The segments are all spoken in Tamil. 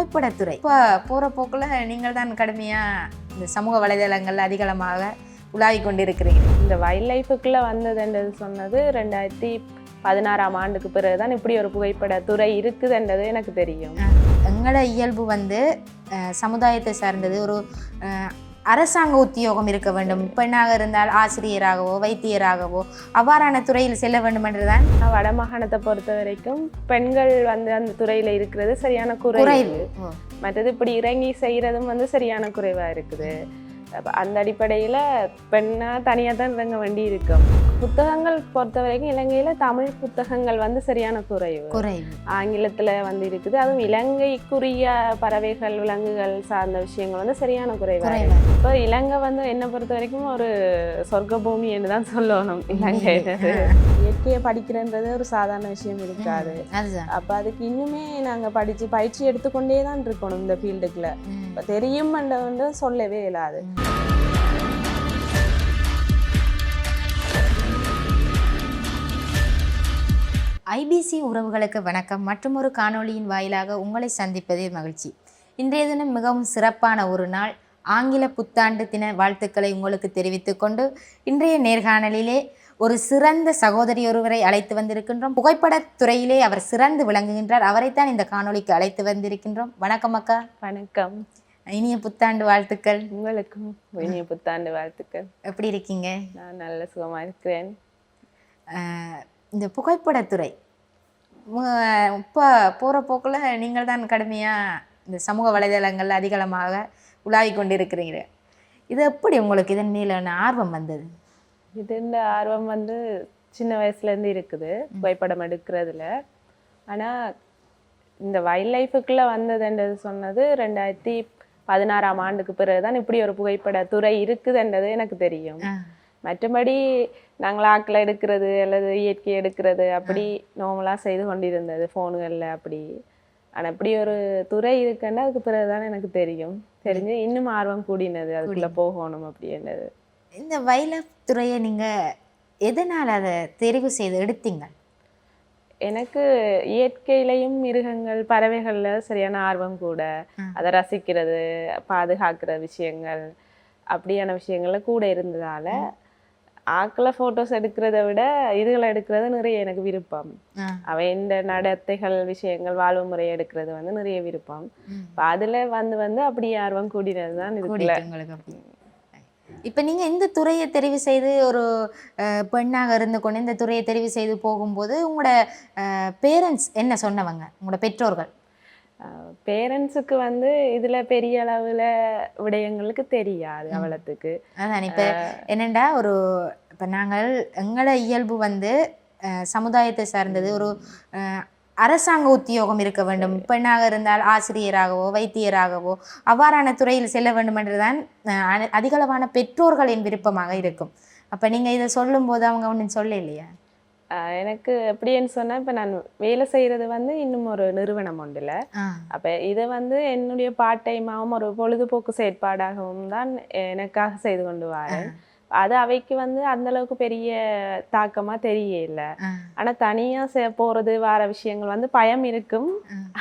புகைப்படத்துறை இப்போ போகிற போக்கில் நீங்கள் தான் கடுமையாக இந்த சமூக வலைதளங்கள் அதிகளமாக உலாவி கொண்டிருக்கிறீங்க. இந்த வைல்ட் லைஃபுக்குள்ளே வந்ததுன்றது சொன்னது 2016ஆம் ஆண்டுக்கு பிறகுதான் இப்படி ஒரு புகைப்படத்துறை இருக்குதுன்றது எனக்கு தெரியும். எங்களோட இயல்பு சமுதாயத்தை சார்ந்தது. ஒரு அரசாங்க உத்தியோகம் இருக்க வேண்டும், பெண்ணாக இருந்தால் ஆசிரியராகவோ வைத்தியராகவோ அவ்வாறான துறையில் செல்ல வேண்டும் என்றுதான். வடமாகாணத்தை பொறுத்த வரைக்கும் பெண்கள் அந்த துறையில் இருக்கிறது சரியான குறைவு. மற்றது இப்படி இறங்கி செய்கிறதும் சரியான குறைவாக இருக்குது. அந்த அடிப்படையில் பெண்ணாக தனியாக தான் இறங்க வேண்டி இருக்கும். புத்தகங்கள் பொறுத்த வரைக்கும் இலங்கையில் தமிழ் புத்தகங்கள் சரியான குறைவு. ஆங்கிலத்தில் இருக்குது. அதுவும் இலங்கைக்குரிய பறவைகள் விலங்குகள் சார்ந்த விஷயங்கள் சரியான குறைவாக. இப்போ இலங்கை என்னை பொறுத்த வரைக்கும் ஒரு சொர்க்க பூமி என்று தான் சொல்லணும். இலங்கை இயற்கையை படிக்கிறன்றது ஒரு சாதாரண விஷயம் இருக்காது. அப்போ அதுக்கு இன்னுமே நாங்கள் பயிற்சி எடுத்துக்கொண்டே தான் இருக்கணும் இந்த ஃபீல்டுக்குள்ள. இப்போ தெரியும் சொல்லவே இல்லாது. ஐபிசி உறவுகளுக்கு வணக்கம். மற்றும் ஒரு காணொளியின் வாயிலாக உங்களை சந்திப்பதே மகிழ்ச்சி. இன்றைய தினம் மிகவும் சிறப்பான ஒரு நாள். ஆங்கில புத்தாண்டு தின வாழ்த்துக்களை உங்களுக்கு தெரிவித்துக் கொண்டு இன்றைய நேர்காணலிலே ஒரு சிறந்த சகோதரி ஒருவரை அழைத்து வந்திருக்கின்றோம். புகைப்படத்துறையிலே அவர் சிறந்து விளங்குகின்றார். அவரைத்தான் இந்த காணொளிக்கு அழைத்து வந்திருக்கின்றோம். வணக்கம் அக்கா. வணக்கம். இனிய புத்தாண்டு வாழ்த்துக்கள். உங்களுக்கும் இனிய புத்தாண்டு வாழ்த்துக்கள். எப்படி இருக்கீங்க? நான் நல்ல சுகமாக இருக்கிறேன். இந்த புகைப்படத்துறை இப்போ போகிற போக்கில் நீங்கள் தான் கடுமையாக இந்த சமூக வலைதளங்கள் அதிகளமாக உலாவி கொண்டிருக்கிறீங்க. இது எப்படி உங்களுக்கு இதன் மேலான ஆர்வம் வந்தது? இந்த ஆர்வம் சின்ன வயசுலேருந்து இருக்குது புகைப்படம் எடுக்கிறதுல. ஆனால் இந்த வைல்ட் லைஃபுக்குள்ளே வந்ததுன்றது சொன்னது 2016ஆம் ஆண்டுக்கு பிறகுதான் இப்படி ஒரு புகைப்படத்துறை இருக்குதுன்றது எனக்கு தெரியும். மற்றபடி நாங்கள் ஆக்களை எடுக்கிறது அல்லது இயற்கை எடுக்கிறது அப்படி நார்மலாக செய்து கொண்டிருந்தது ஃபோனுகளில் அப்படி. ஆனால் இப்படி ஒரு துறை இருக்குன்னா அதுக்கு பிறகுதான் எனக்கு தெரிஞ்சு இன்னும் ஆர்வம் கூடினது அதுக்குள்ளே போகணும் அப்படின்றது. இந்த வைல்ட் துறையை நீங்கள் எதனால் அதை தெரிவு செய்து எடுத்தீங்க? எனக்கு இயற்கையிலையும் மிருகங்கள் பறவைகளில் சரியான ஆர்வம் கூட. அதை ரசிக்கிறது, பாதுகாக்கிற விஷயங்கள் அப்படியான விஷயங்கள்ல கூட இருந்ததால் ஆக்களை ஃபோட்டோஸ் எடுக்கிறத விட இதுகளை எடுக்கிறது நிறைய எனக்கு விருப்பம். அவை இந்த நடத்தைகள் விஷயங்கள் வாழ்வு முறையை எடுக்கிறது நிறைய விருப்பம். அதில் அப்படி ஆர்வம் கூடினது தான் இதுக்குள்ள. இப்போ நீங்கள் இந்த துறையை தெரிவு செய்து ஒரு பெண்ணாக இருந்து கொண்டு இந்த துறையை தெரிவு செய்து போகும்போது உங்களோட பேரண்ட்ஸ் என்ன சொன்னவங்க, உங்களோட பெற்றோர்கள்? பேரண்ட்ஸுக்கு இதில் பெரிய அளவில் விடயங்களுக்கு தெரியாது அவ்வளோத்துக்கு. அதான் இப்போ என்னென்னா இப்போ நாங்கள் எங்களோட இயல்பு சமுதாயத்தை சார்ந்தது. ஒரு அரசாங்க உத்தியோகம் இருக்க வேண்டும், பெண்ணாக இருந்தால் ஆசிரியராகவோ வைத்தியராகவோ அவ்வாறான துறையில் செல்ல வேண்டும் என்றுதான் அதிகளவான பெற்றோர்களின் விருப்பமாக இருக்கும். அப்போ நீங்கள் இதை சொல்லும்போது அவங்க ஒன்றும் சொல்ல இல்லையா? எனக்கு எப்படின்னு சொன்னால், இப்போ நான் வேலை செய்கிறது இன்னும் ஒரு நிறுவனம் ஒன்றில். அப்போ இதை என்னுடைய பார்ட் டைமாகவும் ஒரு பொழுதுபோக்கு செயற்பாடாகவும் தான் எனக்காக செய்து கொண்டு வரேன். அது அவைக்கு அந்தளவுக்கு பெரிய தாக்கமாக தெரியல. ஆனால் தனியாக போகிறது வர விஷயங்கள் பயம் இருக்கும்.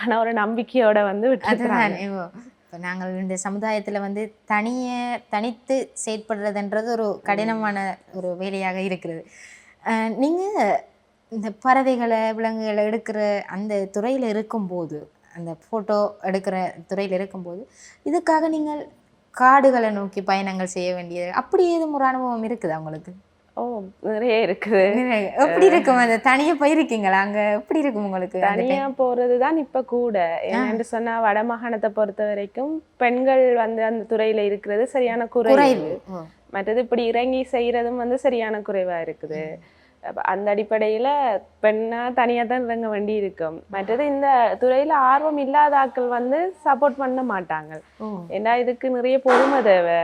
ஆனால் ஒரு நம்பிக்கையோட விட்டுருக்காங்க. இப்போ நாங்கள் இந்த சமுதாயத்தில் தனித்து செயற்படுறதுன்றது ஒரு கடினமான ஒரு வேலையாக இருக்கிறது. நீங்கள் இந்த பறவைகளை விலங்குகளை எடுக்கிற அந்த துறையில் இருக்கும்போது, அந்த ஃபோட்டோ எடுக்கிற துறையில் இருக்கும்போது இதுக்காக நீங்கள் காடுகளை நோக்கி பயணங்கள் செய்ய வேண்டியது அப்படி ஏதும் ஒரு அனுபவம் இருக்குது அவங்களுக்கு? நிறைய இருக்குது. எப்படி இருக்கும்? அந்த தனியாக போயிருக்கீங்களா? அங்கே எப்படி இருக்கும் உங்களுக்கு? தனியாக போகிறது தான் இப்போ கூட. என்னென்று சொன்னால் வடமாகாணத்தை பொறுத்த வரைக்கும் பெண்கள் அந்த துறையில் இருக்கிறது சரியான குறைவு. மற்றது இப்படி இறங்கி செய்கிறதும் சரியான குறைவாக இருக்குது. அந்த அடிப்படையில் பெண்ணாக தனியாக தான் இறங்க வேண்டி இருக்கும். மற்றது இந்த துறையில் ஆர்வம் இல்லாத ஆட்கள் சப்போர்ட் பண்ண மாட்டாங்க. ஏன்னா இதுக்கு நிறைய பொறுமை தேவை,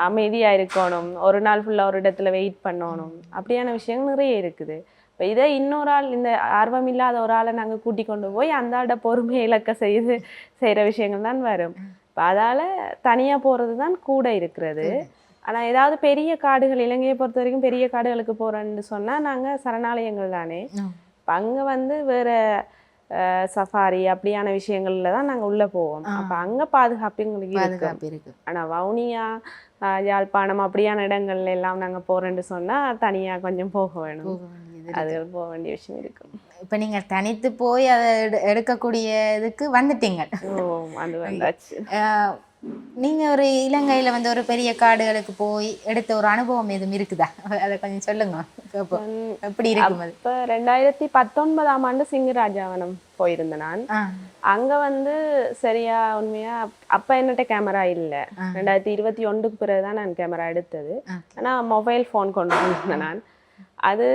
அமைதியாக இருக்கணும், ஒரு நாள் ஃபுல்லாக ஒரு இடத்துல வெயிட் பண்ணணும், அப்படியான விஷயங்கள் நிறைய இருக்குது. இப்போ இதை இன்னொரு ஆள், இந்த ஆர்வம் இல்லாத ஒரு ஆளை நாங்கள் கூட்டி கொண்டு போய் அந்த ஆட பொறுமையை இழக்க செய்கிற விஷயங்கள் தான் வரும். இப்போ அதால் தனியாக போகிறது தான் கூட இருக்கிறது. ஆனால் ஏதாவது பெரிய காடுகள், இலங்கையை பொறுத்த வரைக்கும் பெரிய காடுகளுக்கு போகிறோன்னு சொன்னால் நாங்கள் சரணாலயங்கள் தானே. இப்போ அங்கே வேறு சஃபாரி அப்படியான விஷயங்கள்ல தான் நாங்க உள்ள போவோம். அப்ப அங்க பாதுகாப்பு எங்களுக்கு இருக்கு. ஆனா வவுனியா யாழ்ப்பாணம் அப்படியான இடங்கள்ல எல்லாம் நாங்க போறேன்னு சொன்னா தனியா கொஞ்சம் போக வேணும். அது போக வேண்டிய விஷயம் இருக்கு. இப்ப நீங்க தனித்து போய் அதை எடுக்கக்கூடிய இதுக்கு வந்துட்டீங்க. அது வந்தாச்சு. நீங்க ஒரு இலங்கையில வந்து ஒரு பெரிய காடுகளுக்கு போய் எடுத்த ஒரு அனுபவம் எதுவும் இருக்குதா? அதை கொஞ்சம் சொல்லுங்க. எப்படி இருக்கும் அது? இப்ப 2019ஆம் ஆண்டு சிங்கராஜாவனம் போயிருந்தேன் நான். அங்க வந்து சரியா உண்மையா அப்ப என்னட்ட கேமரா இல்ல. 2021க்கு பிறகுதான் நான் கேமரா எடுத்தது. ஆனா மொபைல் போன் கொண்டு வந்திருந்தேன் நான். அது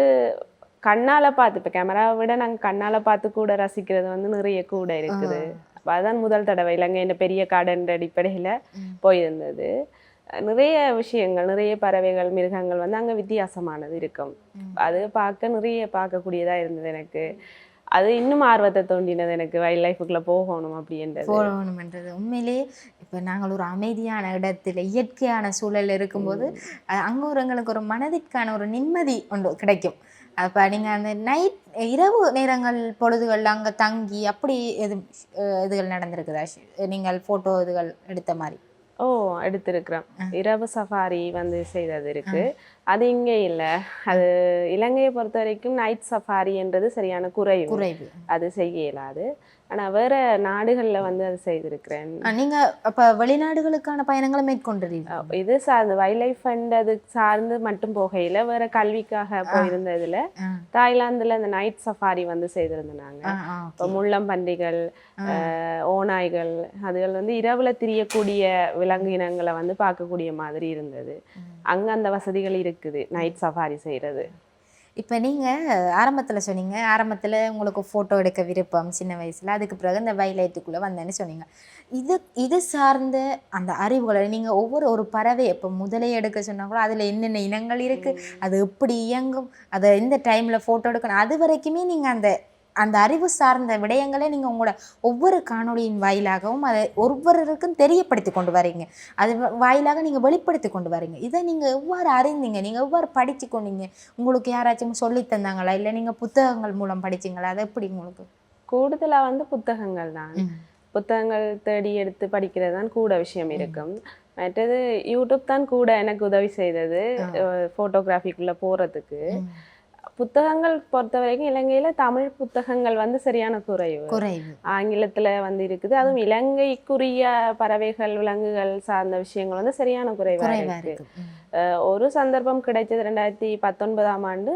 கண்ணால பார்த்து, இப்ப கேமராவை விட நாங்க கண்ணால பார்த்து கூட ரசிக்கிறது வந்து நிறைய கூட இருக்குது. அதுதான் முதல் தடவை இலங்கை இந்த பெரிய காடுன்ற அடிப்படையில போயிருந்தது. நிறைய விஷயங்கள், நிறைய பறவைகள், மிருகங்கள் வந்து அங்க வித்தியாசமானது இருக்கும். அது பார்க்கக்கூடியதா இருந்தது எனக்கு. அது இன்னும் ஆர்வத்தை தோண்டினது எனக்கு, வைல்ட் லைஃபுக்குள்ள போகணும் போகணும்ன்றது. உண்மையிலேயே இப்போ நாங்கள் ஒரு அமைதியான இடத்துல இயற்கையான சூழல் இருக்கும்போது அங்கே ஒரு எங்களுக்கு ஒரு மனதிற்கான ஒரு நிம்மதி ஒன்று கிடைக்கும். அப்போ நீங்கள் அந்த இரவு நேரங்கள் பொழுதுகள் அங்கே தங்கி அப்படி இதுகள் நடந்திருக்குதா? நீங்கள் ஃபோட்டோ இதுகள் எடுத்த மாதிரி? எடுத்திருக்கிறோம். இரவு சஃபாரி வந்து செய்தது இருக்கு. அது இங்கே இல்லை. அது இலங்கையை பொறுத்த வரைக்கும் நைட் சஃபாரி என்றது சரியான குறைவு. அது செய்ய இயலாது. ஆனால் வேற நாடுகளில் வந்து அது செய்திருக்கிறேன். நீங்கள் அப்போ வெளிநாடுகளுக்கான பயணங்களை மேற்கொண்டிருக்கீங்க? இது சார்ந்து வைல்ட் லைஃப் ஃபண்ட் அது சார்ந்து மட்டும் போகையில் வேற கல்விக்காக போயிருந்ததுல தாய்லாந்துல அந்த நைட் சஃபாரி வந்து செய்திருந்தாங்க. இப்போ முள்ளம்பன்றிகள், ஓநாய்கள், அதுகள் வந்து இரவுல திரியக்கூடிய விலங்கு இனங்களை வந்து பார்க்கக்கூடிய மாதிரி இருந்தது. அங்கே அந்த வசதிகள் இருக்குது நைட் சஃபாரி செய்கிறது. இப்போ நீங்கள் ஆரம்பத்தில் சொன்னீங்க, ஆரம்பத்தில் உங்களுக்கு ஃபோட்டோ எடுக்க விருப்பம் சின்ன வயசில், அதுக்கு பிறகு இந்த வைலைட்டுக்குள்ளே வந்தேன்னு சொன்னீங்க. இது சார்ந்த அந்த அறிவுகளை நீங்கள் ஒரு பறவை இப்போ முதலே எடுக்க சொன்னால் கூட அதில் என்னென்ன இனங்கள் இருக்குது, அது எப்படி இயங்கும், அதை எந்த டைமில் ஃபோட்டோ எடுக்கணும், அது வரைக்குமே நீங்கள் அந்த அறிவு சார்ந்த விடயங்களை நீங்கள் உங்களோட ஒவ்வொரு காணொலியின் வாயிலாகவும் அதை ஒவ்வொருவருக்கும் தெரியப்படுத்தி கொண்டு வரீங்க. அது வாயிலாக நீங்கள் வெளிப்படுத்தி கொண்டு வரீங்க. இதை நீங்கள் எவ்வாறு அறிந்தீங்க? நீங்கள் எவ்வாறு படித்து கொண்டீங்க? உங்களுக்கு யாராச்சும் சொல்லி தந்தாங்களா, இல்லை நீங்கள் புத்தகங்கள் மூலம் படிச்சிங்களா? அது எப்படி உங்களுக்கு? கூடுதலாக வந்து புத்தகங்கள் தான். புத்தகங்கள் தேடி எடுத்து படிக்கிறது தான் கூட விஷயம் இருக்கும். மற்றது யூடியூப் தான் கூட எனக்கு உதவி செய்தது ஃபோட்டோகிராஃபிக்குள்ளே போகிறதுக்கு. புத்தகங்கள் பொறுத்த வரைக்கும் இலங்கையில தமிழ் புத்தகங்கள் வந்து சரியான குறைவு. ஆங்கிலத்துல வந்து இருக்குது. அதுவும் இலங்கைக்குரிய பறவைகள், விலங்குகள் சார்ந்த விஷயங்கள் வந்து சரியான குறைவா இருக்கு. ஒரு சந்தர்ப்பம் கிடைச்சது 2019ஆம் ஆண்டு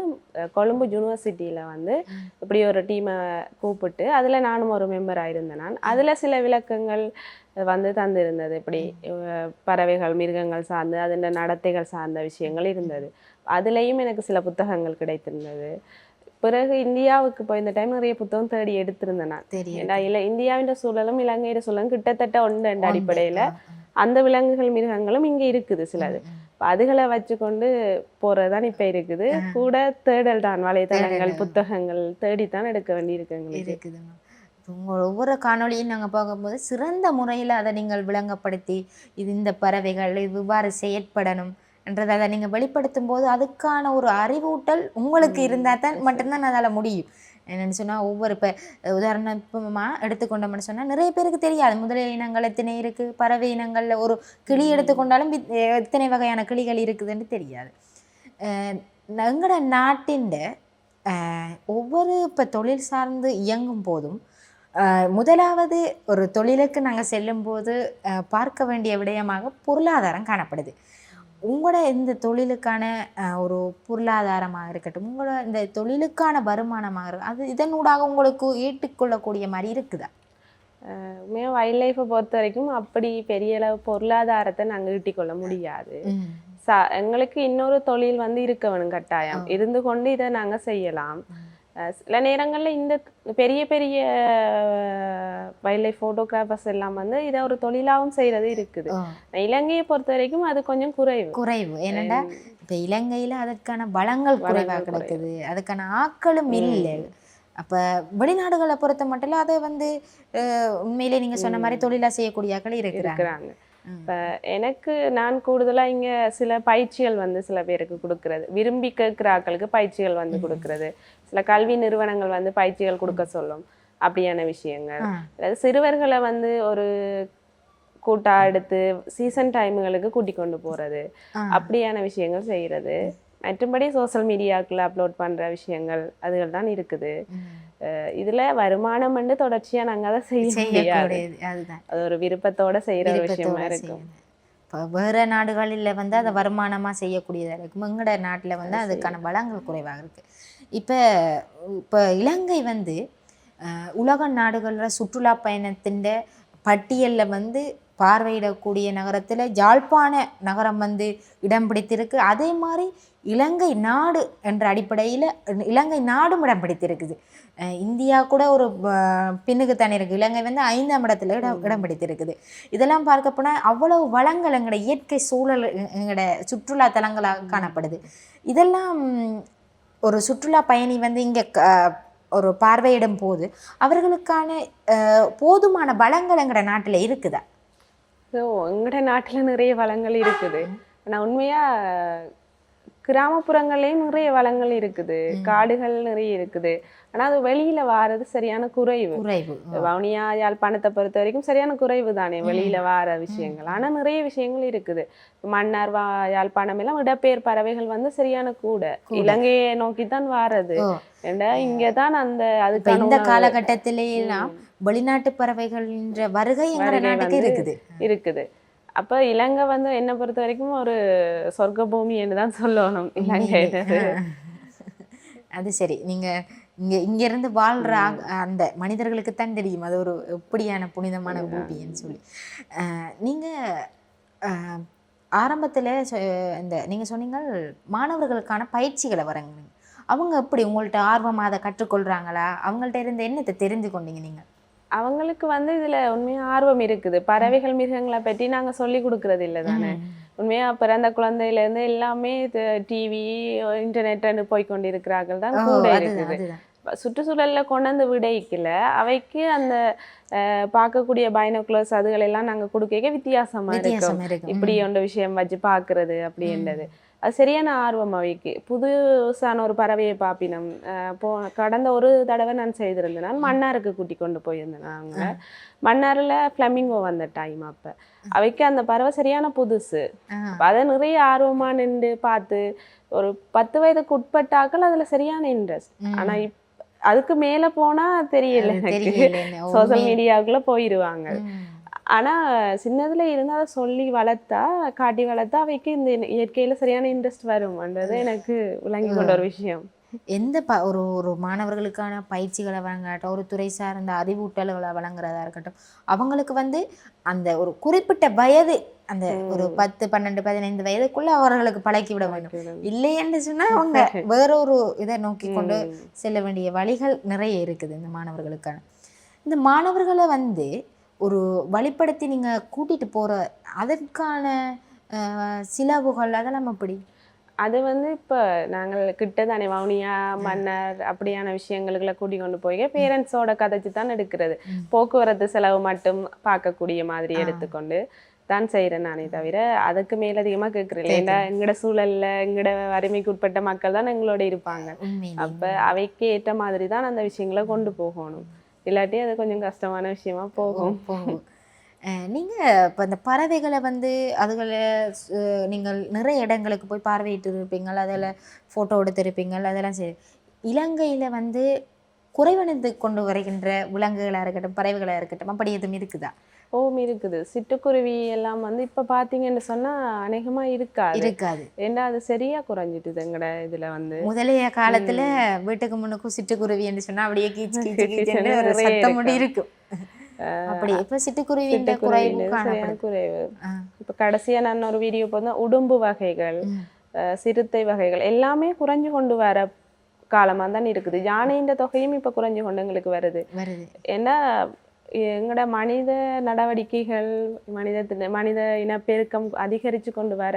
கொழும்பு யூனிவர்சிட்டியில வந்து இப்படி ஒரு டீமை கூப்பிட்டு அதுல நானும் ஒரு மெம்பர் ஆயிருந்தேன். நான் அதுல சில விளக்கங்கள் வந்து தந்திருந்தது. இப்படி பறவைகள், மிருகங்கள் சார்ந்து அதன் நடத்தைகள் சார்ந்த விஷயங்கள் இருந்தது. அதுலேயும் எனக்கு சில புத்தகங்கள் கிடைத்திருந்தது. பிறகு இந்தியாவுக்கு போய் இந்த டைம் நிறைய புத்தகம் தேடி எடுத்திருந்தேன் நான். ஏன்னா இந்தியாவின் சூழலும் இலங்கையோட சூழலும் கிட்டத்தட்ட ஒன்று அடிப்படையில் அந்த விலங்குகள், மிருகங்களும் இங்கே இருக்குது சிலது. அதுகளை வச்சுக்கொண்டு போறதுதான் இப்ப இருக்குது. கூட தேடல் தான், வலைதளங்கள், புத்தகங்கள் தேடித்தான் எடுக்க வேண்டி இருக்குது. உங்கள் ஒவ்வொரு காணொலியும் நாங்கள் பார்க்கும்போது சிறந்த முறையில் அதை நீங்கள் விளங்கப்படுத்தி இந்த பறவைகள் இவ்வாறு செயற்படணும் என்றதை அதை நீங்கள் வெளிப்படுத்தும் போது அதுக்கான ஒரு அறிவூட்டல் உங்களுக்கு இருந்தால் தான் மட்டும்தான் அதால் முடியும். என்னென்னு சொன்னால் ஒவ்வொரு இப்போ உதாரணமாக எடுத்துக்கொண்டோம்னு சொன்னால் நிறைய பேருக்கு தெரியாது முதலிய இனங்கள் எத்தனை இருக்குது, பறவை இனங்களில் ஒரு கிளி எடுத்துக்கொண்டாலும் எத்தனை வகையான கிளிகள் இருக்குதுன்னு தெரியாது. எங்களோட நாட்டின் ஒவ்வொரு இப்போ தொழில் சார்ந்து இயங்கும் போதும் முதலாவது ஒரு தொழிலுக்கு நாங்கள் செல்லும்போது பார்க்க வேண்டிய விடயமாக பொருளாதாரம் காணப்படுது. உங்களோட இந்த தொழிலுக்கான ஒரு பொருளாதாரமாக இருக்கட்டும், உங்களோட இந்த தொழிலுக்கான வருமானமாக இருக்கும், அது இதனூடாக உங்களுக்கு ஈட்டுக்கொள்ளக்கூடிய மாதிரி இருக்குதா? வைல்ட் லைஃப்பை பொறுத்த வரைக்கும் அப்படி பெரிய அளவு பொருளாதாரத்தை நாங்கள் ஈட்டிக்கொள்ள முடியாது. எங்களுக்கு இன்னொரு தொழில் வந்து இருக்க வேணும் கட்டாயம். இருந்து கொண்டு இதை நாங்கள் செய்யலாம். சில நேரங்களில் இந்த பெரிய பெரிய வைல்ட் லைஃப் ஃபோட்டோகிராஃபர்ஸ் எல்லாம் வந்து இதை ஒரு தொழிலாகவும் செய்கிறது இருக்குது. இலங்கையை பொறுத்த வரைக்கும் அது கொஞ்சம் குறைவு. ஏன்னா இப்போ இலங்கையில் அதற்கான வளங்கள் குறைவாக கிடக்குது, அதுக்கான ஆட்களும் இல்லை. அப்போ வெளிநாடுகளை பொறுத்த மட்டும் அதை வந்து உண்மையிலே நீங்கள் சொன்ன மாதிரி தொழிலாக செய்யக்கூடிய ஆட்கள் இருக்கிறாங்க. இப்போ எனக்கு நான் கூடுதலாக இங்கே சில பயிற்சிகள் வந்து சில பேருக்கு கொடுக்கறது, விரும்பி கேட்குற ஆட்களுக்கு பயிற்சிகள் வந்து கொடுக்கறது, சில கல்வி நிறுவனங்கள் வந்து பயிற்சிகள் கொடுக்க சொல்லும். அப்படியான விஷயங்கள். அதாவது சிறுவர்களை வந்து ஒரு கூட்டா எடுத்து சீசன் டைமுகளுக்கு கூட்டி கொண்டு போறது, அப்படியான விஷயங்கள் செய்யறது. மற்றபடி சோசியல் மீடியாக்குள்ள அப்லோட் பண்ற விஷயங்கள் அதுகள் தான் இருக்குது. இதுல வருமானம் வந்து தொடர்ச்சியா நாங்க அதை செய்ய முடியாது. அது ஒரு விருப்பத்தோட செய்யற விஷயமா இருக்கும். இப்போ வேறு நாடுகளில் வந்து அதை வருமானமாக செய்யக்கூடியதாக இருக்கும். எங்களோட நாட்டில் வந்து அதுக்கான வளங்கள் குறைவாக இருக்குது. இப்போ இப்போ இலங்கை வந்து உலக நாடுகளில் சுற்றுலா பயணத்தின் பட்டியலில் வந்து பார்வையிடக்கூடிய நகரத்தில் யாழ்ப்பாண நகரம் வந்து இடம் பிடித்திருக்கு. அதே மாதிரி இலங்கை நாடு என்ற அடிப்படையில் இலங்கை நாடும் இடம் பிடித்திருக்குது. இந்தியா கூட ஒரு பின்னுக்கு தானே இருக்குது. இலங்கை வந்து 5ஆம் இடத்துல இடம் பிடித்திருக்குது. இதெல்லாம் பார்க்க போனால் அவ்வளவு வளங்கள் எங்களோட இயற்கை சூழல் எங்களோட சுற்றுலா தலங்களாக காணப்படுது. இதெல்லாம் ஒரு சுற்றுலா பயணி வந்து இங்கே ஒரு பார்வையிடும் போது அவர்களுக்கான போதுமான வளங்கள் எங்களோட நாட்டில் இருக்குதா? ஸோ எங்களோட நாட்டில் நிறைய வளங்கள் இருக்குது. ஆனால் உண்மையாக கிராமப்புறங்கள்லேயும் நிறைய வளங்கள் இருக்குது, காடுகள் நிறைய இருக்குது. ஆனால் அது வெளியில வாரது சரியான குறைவு. வவுனியா யாழ்ப்பாணத்தை பொறுத்த வரைக்கும் சரியான குறைவு தானே வெளியில வார விஷயங்கள். ஆனால் நிறைய விஷயங்கள் இருக்குது. மன்னார் யாழ்ப்பாணம் எல்லாம் இடப்பெயர் பறவைகள் வந்து சரியான கூட இலங்கையை நோக்கித்தான் வாரது. ஏண்டா இங்கதான் அந்த அதுக்கு இந்த காலகட்டத்திலே எல்லாம் வெளிநாட்டு பறவைகள் வருகை இருக்குது. அப்ப இலங்கை வந்து என்னை பொறுத்த வரைக்கும் ஒரு சொர்க்க பூமின்னு தான் சொல்லணும் இலங்கை. அது சரி, நீங்க இங்கிருந்து வாழ்ற அந்த மனிதர்களுக்கு தான் தெரியும் அது ஒரு எப்படியான புனிதமான பூமின்னு சொல்லி. நீங்க ஆரம்பத்தில் இந்த நீங்க சொன்னீங்க மாணவர்களுக்கான பயிற்சிகளை வரங்க, அவங்க எப்படி உங்கள்ட்ட ஆர்வமாக அதை கற்றுக்கொள்றாங்களா? அவங்கள்ட்ட இருந்து என்னத்தை தெரிந்து கொண்டீங்க நீங்க? அவங்களுக்கு வந்து இதுல உண்மையா ஆர்வம் இருக்குது. பறவைகள் மிருகங்களை பற்றி நாங்க சொல்லி கொடுக்கறது இல்லை தானே. உண்மையா பிறந்த குழந்தையில இருந்து எல்லாமே டிவி இன்டர்நெட் போய்கொண்டிருக்கிறார்கள் தான் கூட இருக்குது. சுற்றுச்சூழல்ல கொண்டாந்து விடைக்கல அவைக்கு அந்த பார்க்கக்கூடிய பைனோகுலர்ஸ் அதுகளெல்லாம் நாங்க கொடுக்க வித்தியாசமா இருக்கும். இப்படி ஒன்று விஷயம் வச்சு பார்க்கறது அப்படின்றது அது சரியான ஆர்வம் அவைக்கு. புதுசான ஒரு பறவையை பார்ப்பினம். கடந்த ஒரு தடவை நான் செய்திருந்தேன். நான் மன்னாருக்கு கூட்டி கொண்டு போயிருந்தேன். நாங்கள் மன்னாரில் ஃப்ளமிங்கோ வந்த டைம். அப்போ அவைக்கு அந்த பறவை சரியான புதுசு. அதை நிறைய ஆர்வமாக நின்று பார்த்து ஒரு 10 வயதுக்கு உட்பட்டாக்கள் அதில் சரியான இன்ட்ரெஸ்ட். ஆனால் அதுக்கு மேலே போனால் தெரியல எனக்கு. சோசியல் மீடியாவுக்குள்ளே போயிடுவாங்க. ஆனால் சின்னதுல இருந்து அதை சொல்லி காட்டி வளர்த்தா அவைக்கு இந்த இயற்கையில் சரியான இன்ட்ரெஸ்ட் வரும்ன்றது எனக்கு விளங்கி கொண்ட ஒரு விஷயம். எந்த ஒரு மாணவர்களுக்கான பயிற்சிகளை வழங்காட்டும், ஒரு துறை சார்ந்த அறிவூட்டல்களை வழங்குறதா இருக்கட்டும், அவங்களுக்கு வந்து அந்த ஒரு குறிப்பிட்ட வயது, அந்த ஒரு 10, 12, 15 வயதுக்குள்ள அவர்களுக்கு பழக்கி விட வேண்டும். இல்லையென்று சொன்னால் அவங்க வேறொரு இதை நோக்கி கொண்டு செல்ல வேண்டிய வழிகள் நிறைய இருக்குது. இந்த மாணவர்களை வந்து ஒரு வழிப்படுத்தி நீங்கள் கூட்டிகிட்டு போகிற அதற்கான சிலவுகள் அதெல்லாம் எப்படி? அது வந்து இப்போ நாங்கள் கிட்ட தானே வவுனியா மன்னர் அப்படியான விஷயங்களுக்குள்ள கூட்டி கொண்டு போய் பேரண்ட்ஸோட கதைச்சு தான் எடுக்கிறது. போக்குவரத்து செலவு மட்டும் பார்க்கக்கூடிய மாதிரி எடுத்துக்கொண்டு தான் செய்கிறேன் நானே தவிர அதுக்கு மேலதிகமாக கேட்குறேன். இல்லைன்னா எங்களோட சூழல்ல எங்களோட வறுமைக்கு உட்பட்ட மக்கள் தான் எங்களோட இருப்பாங்க. அப்போ அவைக்கு ஏற்ற மாதிரி தான் அந்த விஷயங்களை கொண்டு போகணும். இல்லாட்டி அது கொஞ்சம் கஷ்டமான விஷயமா போகும். நீங்கள் இப்போ இந்த பறவைகளை வந்து அதுகளை நீங்கள் நிறைய இடங்களுக்கு போய் பார்வையிட்டு இருப்பீங்கள், அதில் ஃபோட்டோ எடுத்திருப்பீங்கள், அதெல்லாம் சரி. இலங்கையில் வந்து குறைவடைந்து கொண்டு வருகின்ற விலங்குகளாக இருக்கட்டும் பறவைகளாக இருக்கட்டும் அப்படி எதுவும் இருக்குதா? இருக்குது. சிட்டுக்குருவி எல்லாம் வந்து இப்போ பார்த்தீங்கன்னு சொன்னால் அநேகமாக இருக்காது. ஏன்னா அது சரியா குறைஞ்சிட்டுது எங்கட இதில் வந்து. முதலைய காலத்தில் வீட்டுக்கு முன்னுக்கும் சிட்டுக்குருவி என்று சொன்னால் அப்படியே கீச்சு கீச்சு கீச்சுன்னு ஒரு சத்தம் மட்டும் இருக்கும். அப்படி இப்போ சிட்டுக்குருவியின் குறைவு. இப்போ கடைசியாக நான் ஒரு வீடியோ பார்த்தா உடும்பு வகைகள் சிறுத்தை வகைகள் எல்லாமே குறைஞ்சு கொண்டு வர காலமாக தான் இருக்குது. யானையின் தொகையும் இப்போ குறைஞ்சு கொண்டு எங்களுக்கு வருது. ஏன்னா எங்களோட மனித நடவடிக்கைகள் மனித இனப்பெருக்கம் அதிகரித்து கொண்டு வர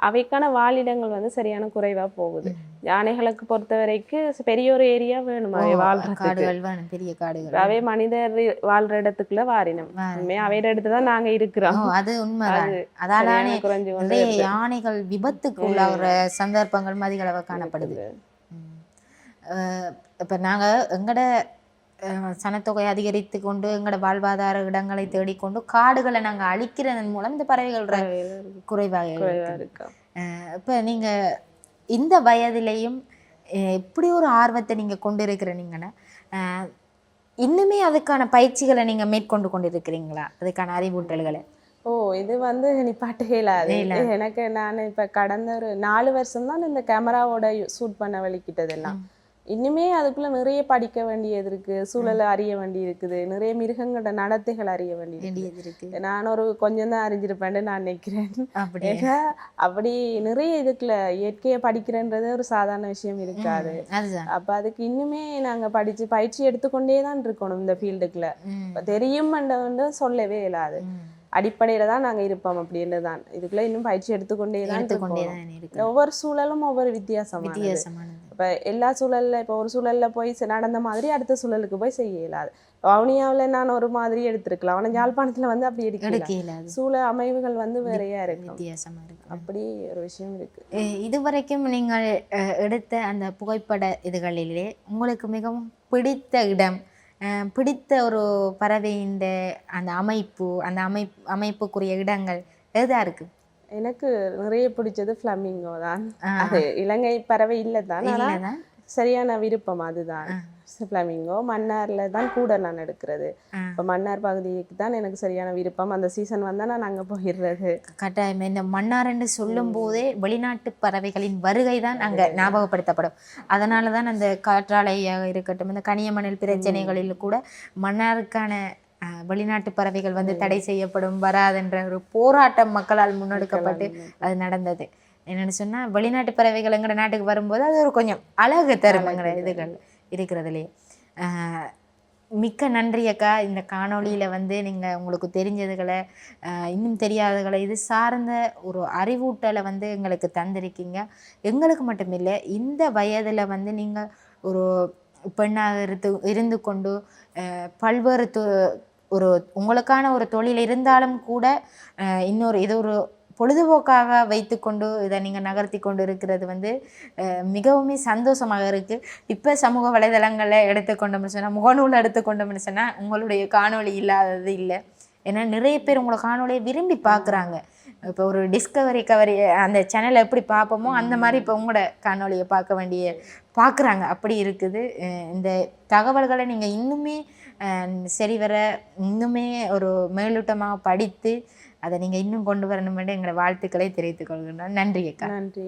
அவைக்கான வாழிடங்கள் வந்து சரியான குறைவா போகுது. யானைகளுக்கு பொறுத்த வரைக்கும் பெரிய ஒரு ஏரியா வேணும் பெரிய காடுகள். அவை மனிதர் வாழ்ற இடத்துக்குள்ள வாரினம் அவையோட இடத்துல தான் நாங்க இருக்கிறோம். அது உண்மை. அதால குறைஞ்சு கொண்டு யானைகள் விபத்துக்கு உள்ளாகிற சந்தர்ப்பங்கள் அதிகளவு காணப்படுது. இப்ப நாங்க எங்கட சனத்தொகை அதிகரித்து கொண்டு எங்களோட வாழ்வாதார இடங்களை தேடிக்கொண்டு காடுகளை நாங்கள் அழிக்கிறதன் மூலம் இந்த பறவைகள் குறைவாக இருக்கு. இப்போ நீங்கள் இந்த வயதிலையும் இப்படி ஒரு ஆர்வத்தை நீங்கள் கொண்டு இருக்கிறீங்கன்னா இன்னுமே அதுக்கான பயிற்சிகளை நீங்கள் மேற்கொண்டு கொண்டு இருக்கிறீங்களா, அதுக்கான அறிவூட்டல்களை? இது வந்து நிப்பாட்ட இயலாது. எனக்கு நான் இப்ப கடந்த ஒரு 4 வருஷம் தான் இந்த கேமராவோட ஷூட் பண்ண வலிக்கிட்டதெல்லாம். இன்னுமே அதுக்குள்ள நிறைய படிக்க வேண்டியது இருக்கு, சூழலை அறிய வேண்டி இருக்குது, நிறைய மிருகங்களோட நடத்தைகள் அறிய வேண்டியது இருக்கு. நான் ஒரு கொஞ்சம் தான் அறிஞ்சிருப்பேன்னு நான் நினைக்கிறேன். ஏன்னா அப்படி நிறைய இதுக்குள்ள இயற்கையை படிக்கிறன்றது ஒரு சாதாரண விஷயம் இருக்காது. அப்ப அதுக்கு இன்னுமே நாங்க படிச்சு பயிற்சி எடுத்துக்கொண்டே தான் இருக்கணும் இந்த ஃபீல்டுக்குள்ள. தெரியும் வந்து சொல்லவே இயலாது. அடிப்படையில தான் நாங்க இருப்போம் அப்படின்றதுதான். இதுக்குள்ள இன்னும் பயிற்சி எடுத்துக்கொண்டே தான் இருக்கோம். ஒவ்வொரு சூழலும் ஒவ்வொரு வித்தியாசமானது. இப்ப எல்லா சூழல்ல இப்ப ஒரு சூழல்ல போய் நடந்த மாதிரி அடுத்த சூழலுக்கு போய் செய்ய இயலாது. வவுனியாவில நான் ஒரு மாதிரி எடுத்திருக்கலாம், ஆனா யாழ்ப்பாணத்துல வந்து அப்படி எடுக்கல. சூழல் அமைவுகள் வந்து வேறையா இருக்கு, வித்தியாசமா இருக்கு. அப்படி ஒரு விஷயம் இருக்கு. இதுவரைக்கும் நீங்கள் எடுத்த அந்த புகைப்பட இதுகளிலே உங்களுக்கு மிகவும் பிடித்த இடம், பிடித்த ஒரு பறவையின் அந்த அமைப்புக்குரிய இடங்கள் எதா இருக்கு? எனக்கு நிறைய பிடிச்சது ஃப்ளமிங்கோ தான். அது இலங்கை பறவை இல்லை தான், ஆனால் சரியான விருப்பம் அதுதான். ஃப்ளமிங்கோ மன்னார்ல தான் கூட நான் எடுக்கிறது. இப்போ மன்னார் பகுதிக்கு தான் எனக்கு சரியான விருப்பம். அந்த சீசன் வந்தால் நான் அங்கே போயிடுறது கட்டாயம். இந்த மன்னார் என்று சொல்லும் போதே வெளிநாட்டு பறவைகளின் வருகை தான் அங்கே ஞாபகப்படுத்தப்படும். அதனால தான் அந்த காற்றாலையாக இருக்கட்டும், இந்த கனியமணல் பிரச்சனைகளில் கூட மன்னாருக்கான வெளிநாட்டு பறவைகள் வந்து தடை செய்யப்படும் வராதுன்ற ஒரு போராட்டம் மக்களால் முன்னெடுக்கப்பட்டு அது நடந்தது. என்னென்னு சொன்னால் வெளிநாட்டு பறவைகள் எங்கட நாட்டுக்கு வரும்போது அது ஒரு கொஞ்சம் அழகு தருமங்கிற இதுகள் இருக்கிறதுலையே. மிக்க நன்றி அக்கா. இந்த காணொளியில் வந்து நீங்கள் உங்களுக்கு தெரிஞ்சதுகளை இன்னும் தெரியாததுகளை இது சார்ந்த ஒரு அறிவூட்டலை வந்து எங்களுக்கு தந்திருக்கீங்க. எங்களுக்கு மட்டுமில்லை, இந்த வயதில் வந்து நீங்கள் ஒரு பெண்ணாக இருந்து கொண்டு பல்வேறு ஒரு உங்களுக்கான ஒரு தொழில் இருந்தாலும் கூட இன்னொரு இது ஒரு பொழுதுபோக்காக வைத்துக்கொண்டு இதை நீங்கள் நகர்த்தி கொண்டு இருக்கிறது வந்து மிகவும் சந்தோஷமாக இருக்குது. இப்போ சமூக வலைதளங்களில் எடுத்துக்கொண்டோம்னு சொன்னால், முகநூல் எடுத்துக்கொண்டோம்னு சொன்னால் உங்களுடைய காணொளி இல்லாதது இல்லை. ஏன்னா நிறைய பேர் உங்களை காணொலியை விரும்பி பார்க்குறாங்க. இப்போ ஒரு டிஸ்கவரி அந்த சேனலை எப்படி பார்ப்போமோ அந்த மாதிரி இப்போ உங்களோட காணொலியை பார்க்குறாங்க. அப்படி இருக்குது. இந்த தகவல்களை நீங்கள் இன்னுமே சரிவர இன்னுமே ஒரு மேலோட்டமாக படித்து அதை நீங்கள் இன்னும் கொண்டு வரணும் என்று எங்களை வாழ்த்துக்களை தெரிவித்துக் கொள்கின்றோம். நன்றி அக்கா. நன்றி.